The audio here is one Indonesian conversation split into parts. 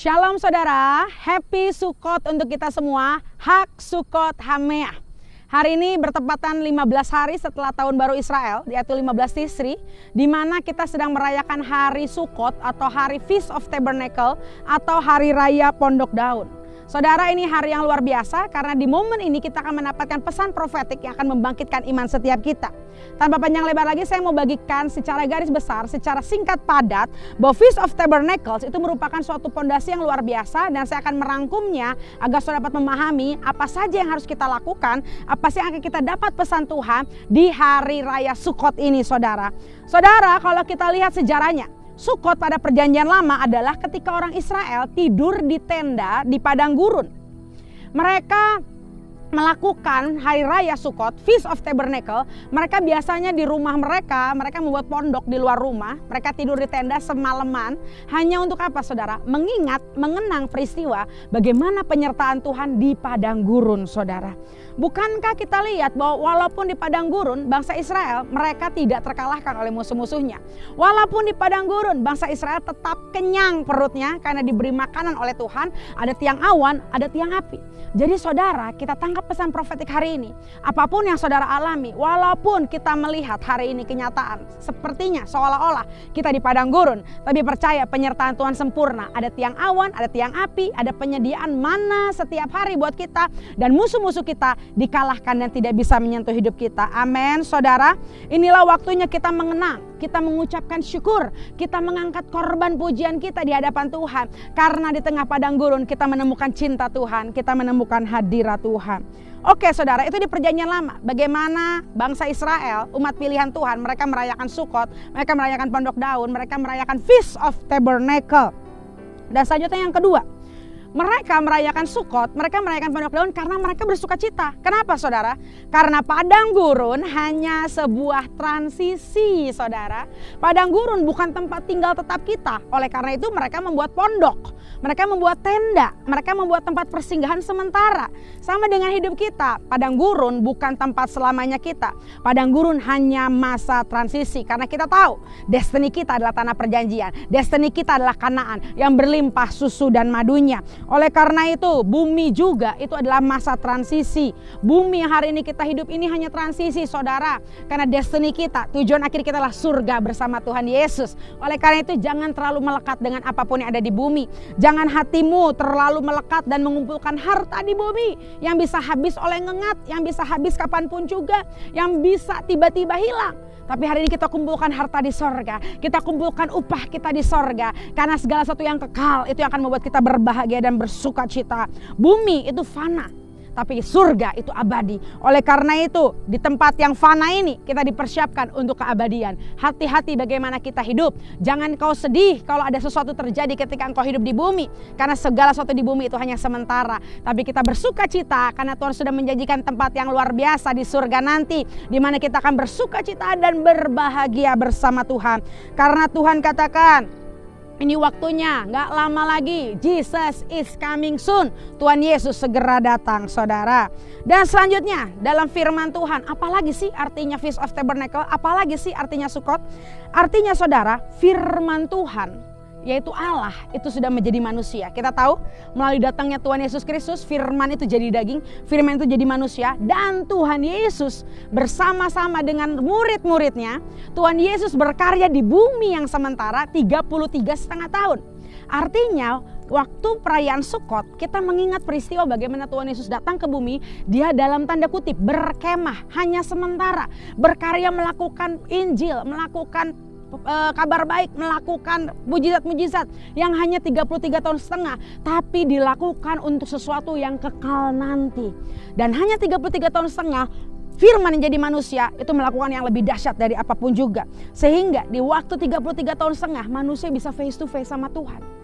Shalom saudara, happy Sukkot untuk kita semua, Hak Sukkot Hameah. Hari ini bertepatan 15 hari setelah tahun baru Israel, yaitu 15 Tisri, di mana kita sedang merayakan hari Sukkot atau hari Feast of Tabernacle atau hari raya Pondok Daun. Saudara, ini hari yang luar biasa karena di momen ini kita akan mendapatkan pesan profetik yang akan membangkitkan iman setiap kita. Tanpa panjang lebar lagi, saya mau bagikan secara garis besar, secara singkat padat, bahwa Feast of Tabernacles itu merupakan suatu pondasi yang luar biasa, dan saya akan merangkumnya agar saudara dapat memahami apa saja yang harus kita lakukan, apa sih yang akan kita dapat pesan Tuhan di hari raya Sukkot ini, saudara. Saudara, kalau kita lihat sejarahnya, Sukkot pada perjanjian lama adalah ketika orang Israel tidur di tenda di padang gurun. Mereka melakukan hari raya Sukkot, Feast of Tabernacle. Mereka biasanya di rumah mereka membuat pondok di luar rumah. Mereka tidur di tenda semalaman. Hanya untuk apa, saudara? Mengenang peristiwa bagaimana penyertaan Tuhan di padang gurun, saudara. Bukankah kita lihat bahwa walaupun di padang gurun bangsa Israel mereka tidak terkalahkan oleh musuh-musuhnya. Walaupun di padang gurun bangsa Israel tetap kenyang perutnya karena diberi makanan oleh Tuhan. Ada tiang awan, ada tiang api. Jadi saudara, kita tangkap pesan profetik hari ini. Apapun yang saudara alami, walaupun kita melihat hari ini kenyataan sepertinya seolah-olah kita di padang gurun, tapi percaya penyertaan Tuhan sempurna. Ada tiang awan, ada tiang api, ada penyediaan mana setiap hari buat kita, dan musuh-musuh kita dikalahkan dan tidak bisa menyentuh hidup kita. Amin, saudara. Inilah waktunya kita mengenang, kita mengucapkan syukur, kita mengangkat korban pujian kita di hadapan Tuhan. Karena di tengah padang gurun kita menemukan cinta Tuhan, kita menemukan hadirat Tuhan. Oke saudara, itu di perjanjian lama. Bagaimana bangsa Israel, umat pilihan Tuhan, mereka merayakan Sukkot, mereka merayakan Pondok Daun, mereka merayakan Feast of Tabernacle. Dan selanjutnya yang kedua, mereka merayakan Sukkot, mereka merayakan Pondok Daun karena mereka bersuka cita. Kenapa saudara? Karena padang gurun hanya sebuah transisi, saudara. Padang gurun bukan tempat tinggal tetap kita. Oleh karena itu mereka membuat pondok, mereka membuat tenda, mereka membuat tempat persinggahan sementara. Sama dengan hidup kita, padang gurun bukan tempat selamanya kita. Padang gurun hanya masa transisi, karena kita tahu destiny kita adalah tanah perjanjian. Destiny kita adalah Kanaan yang berlimpah susu dan madunya. Oleh karena itu, bumi juga itu adalah masa transisi. Bumi yang hari ini kita hidup ini hanya transisi, saudara. Karena destiny kita, tujuan akhir kita adalah surga bersama Tuhan Yesus. Oleh karena itu, jangan terlalu melekat dengan apapun yang ada di bumi. Jangan hatimu terlalu melekat dan mengumpulkan harta di bumi yang bisa habis oleh ngengat, yang bisa habis kapanpun juga, yang bisa tiba-tiba hilang. Tapi hari ini kita kumpulkan harta di sorga, kita kumpulkan upah kita di sorga. Karena segala sesuatu yang kekal itu yang akan membuat kita berbahagia dan bersuka cita. Bumi itu fana, tapi surga itu abadi. Oleh karena itu, di tempat yang fana ini kita dipersiapkan untuk keabadian. Hati-hati bagaimana kita hidup. Jangan kau sedih kalau ada sesuatu terjadi ketika engkau hidup di bumi, karena segala sesuatu di bumi itu hanya sementara. Tapi kita bersuka cita karena Tuhan sudah menjanjikan tempat yang luar biasa di surga nanti, di mana kita akan bersuka cita dan berbahagia bersama Tuhan. Karena Tuhan katakan, ini waktunya, gak lama lagi. Jesus is coming soon. Tuhan Yesus segera datang, saudara. Dan selanjutnya, dalam firman Tuhan, apalagi sih artinya Feast of Tabernacle? Apalagi sih artinya Sukkot? Artinya, saudara, firman Tuhan, yaitu Allah, itu sudah menjadi manusia. Kita tahu melalui datangnya Tuhan Yesus Kristus, firman itu jadi daging, firman itu jadi manusia. Dan Tuhan Yesus bersama-sama dengan murid-muridnya, Tuhan Yesus berkarya di bumi yang sementara 33,5 tahun. Artinya waktu perayaan Sukkot kita mengingat peristiwa bagaimana Tuhan Yesus datang ke bumi. Dia dalam tanda kutip berkemah hanya sementara, berkarya melakukan Injil, melakukan kabar baik, melakukan mujizat-mujizat yang hanya 33,5 tahun, tapi dilakukan untuk sesuatu yang kekal nanti. Dan hanya 33,5 tahun, firman yang jadi manusia itu melakukan yang lebih dahsyat dari apapun juga. Sehingga di waktu 33,5 tahun manusia bisa face to face sama Tuhan.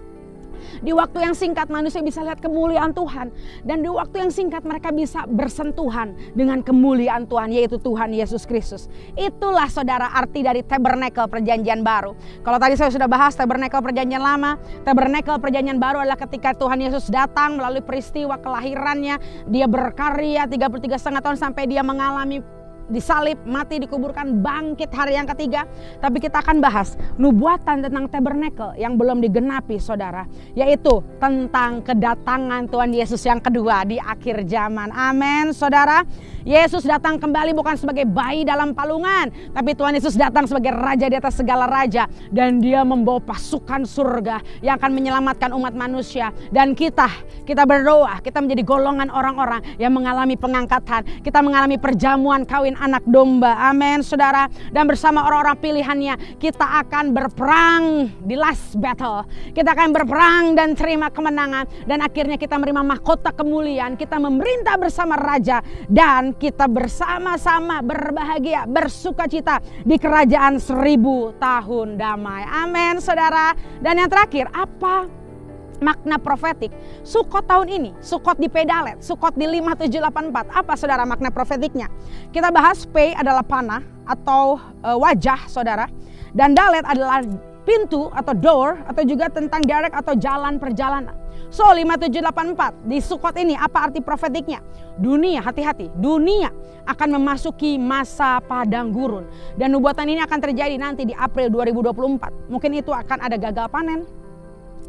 Di waktu yang singkat manusia bisa lihat kemuliaan Tuhan. Dan di waktu yang singkat mereka bisa bersentuhan dengan kemuliaan Tuhan, yaitu Tuhan Yesus Kristus. Itulah saudara arti dari tabernacle perjanjian baru. Kalau tadi saya sudah bahas tabernacle perjanjian lama, tabernacle perjanjian baru adalah ketika Tuhan Yesus datang melalui peristiwa kelahirannya. Dia berkarya 33,5 tahun sampai dia mengalami disalib, mati, dikuburkan, bangkit hari yang ketiga. Tapi kita akan bahas nubuatan tentang tabernakel yang belum digenapi saudara, yaitu tentang kedatangan Tuhan Yesus yang kedua di akhir zaman. Amin saudara. Yesus datang kembali bukan sebagai bayi dalam palungan, tapi Tuhan Yesus datang sebagai raja di atas segala raja, dan dia membawa pasukan surga yang akan menyelamatkan umat manusia. Dan kita berdoa, kita menjadi golongan orang-orang yang mengalami pengangkatan, kita mengalami perjamuan kawin anak domba. Amin saudara. Dan bersama orang-orang pilihannya kita akan berperang di last battle. Kita akan berperang dan terima kemenangan, dan akhirnya kita menerima mahkota kemuliaan. Kita memerintah bersama raja, dan kita bersama-sama berbahagia, bersukacita di kerajaan 1000 tahun damai. Amin saudara. Dan yang terakhir, apa makna profetik Sukot tahun ini? Sukot di Pedalet, Sukot di 5784. Apa saudara makna profetiknya? Kita bahas. P adalah panah atau wajah saudara, dan Dalet adalah pintu atau door, atau juga tentang direct atau jalan perjalanan. So 5784 di Sukot ini apa arti profetiknya? Dunia, hati-hati, dunia akan memasuki masa padang gurun, dan nubuatan ini akan terjadi nanti di April 2024. Mungkin itu akan ada gagal panen,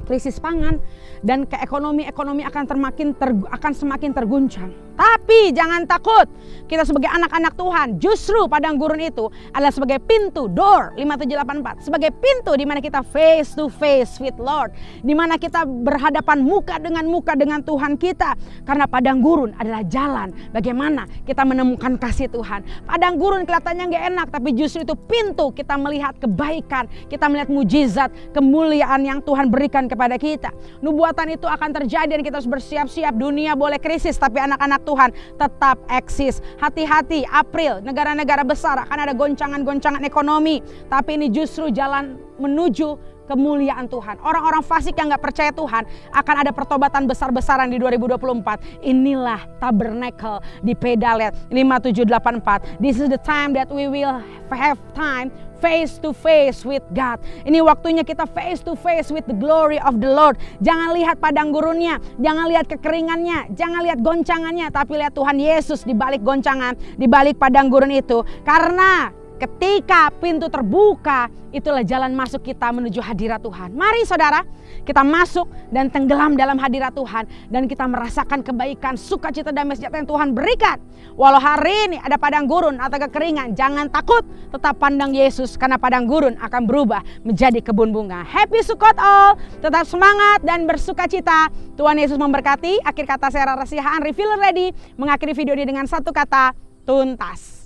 krisis pangan, dan ekonomi akan semakin terguncang. Tapi jangan takut, kita sebagai anak-anak Tuhan, justru padang gurun itu adalah sebagai pintu, door 5784, sebagai pintu di mana kita face to face with Lord, di mana kita berhadapan muka dengan Tuhan kita. Karena padang gurun adalah jalan bagaimana kita menemukan kasih Tuhan. Padang gurun kelihatannya gak enak, tapi justru itu pintu kita melihat kebaikan, kita melihat mujizat, kemuliaan yang Tuhan berikan kepada kita. Nubuatan itu akan terjadi dan kita harus bersiap-siap. Dunia boleh krisis, tapi anak-anak Tuhan tetap eksis. Hati-hati, April negara-negara besar akan ada goncangan-goncangan ekonomi, tapi ini justru jalan menuju kemuliaan Tuhan. Orang-orang fasik yang gak percaya Tuhan akan ada pertobatan besar-besaran di 2024. Inilah tabernakel di Pedalet 5784. This is the time that we will have time face to face with God. Ini waktunya kita face to face with the glory of the Lord. Jangan lihat padang gurunnya, jangan lihat kekeringannya, jangan lihat goncangannya, tapi lihat Tuhan Yesus di balik goncangan, di balik padang gurun itu. Karena ketika pintu terbuka, itulah jalan masuk kita menuju hadirat Tuhan. Mari saudara, kita masuk dan tenggelam dalam hadirat Tuhan, dan kita merasakan kebaikan, sukacita, damai sejahtera yang Tuhan berikan. Walau hari ini ada padang gurun atau kekeringan, jangan takut, tetap pandang Yesus, karena padang gurun akan berubah menjadi kebun bunga. Happy Sukot all, tetap semangat dan bersukacita. Tuhan Yesus memberkati. Akhir kata saya Rara Sihaan, Revealer Ready, mengakhiri video ini dengan satu kata, tuntas.